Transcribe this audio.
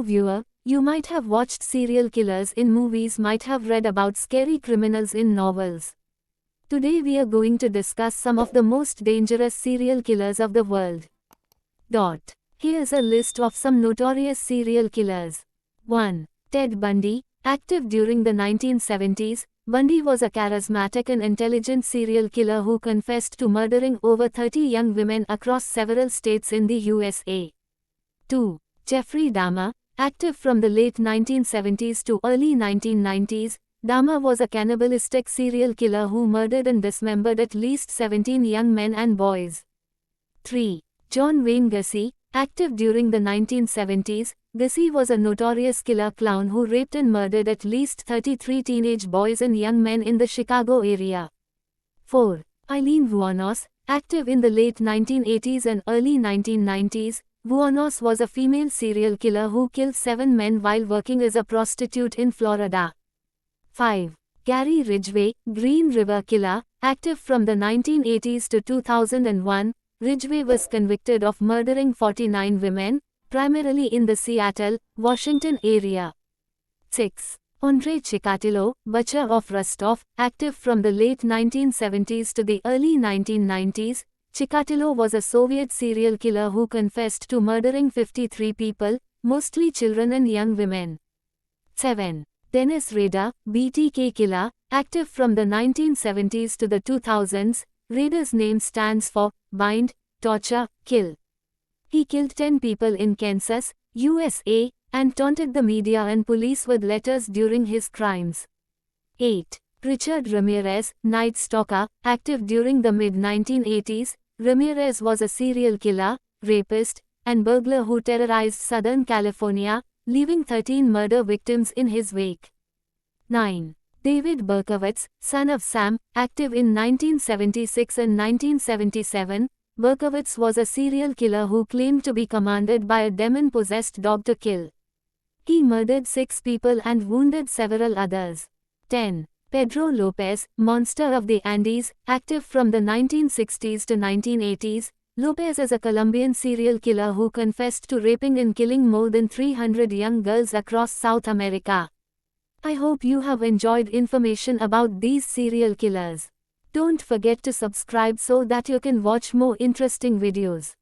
Hello viewer, you might have watched serial killers in movies, might have read about scary criminals in novels. Today we are going to discuss some of the most dangerous serial killers of the world. Here's a list of some notorious serial killers. 1. Ted Bundy. Active during the 1970s, Bundy was a charismatic and intelligent serial killer who confessed to murdering over 30 young women across several states in the USA. 2. Jeffrey Dahmer. Active from the late 1970s to early 1990s, Dahmer was a cannibalistic serial killer who murdered and dismembered at least 17 young men and boys. 3. John Wayne Gacy. Active during the 1970s, Gacy was a notorious killer clown who raped and murdered at least 33 teenage boys and young men in the Chicago area. 4. Eileen Vuonos. Active in the late 1980s and early 1990s, Vuonos was a female serial killer who killed 7 men while working as a prostitute in Florida. 5. Gary Ridgeway. Green River Killer. Active from the 1980s to 2001, Ridgeway was convicted of murdering 49 women, primarily in the Seattle, Washington area. 6. Andre Chicatillo, Butcher of Rostov. Active from the late 1970s to the early 1990s, Chicatillo was a Soviet serial killer who confessed to murdering 53 people, mostly children and young women. 7. Dennis Rader, BTK Killer. Active from the 1970s to the 2000s, Rader's name stands for bind, torture, kill. He killed 10 people in Kansas, USA, and taunted the media and police with letters during his crimes. 8. Richard Ramirez, Night Stalker. Active during the mid-1980s, Ramirez was a serial killer, rapist, and burglar who terrorized Southern California, leaving 13 murder victims in his wake. 9. David Berkowitz, son of Sam. Active in 1976 and 1977, Berkowitz was a serial killer who claimed to be commanded by a demon-possessed dog to kill. He murdered 6 people and wounded several others. 10. Pedro Lopez, Monster of the Andes. Active from the 1960s to 1980s, Lopez is a Colombian serial killer who confessed to raping and killing more than 300 young girls across South America. I hope you have enjoyed information about these serial killers. Don't forget to subscribe so that you can watch more interesting videos.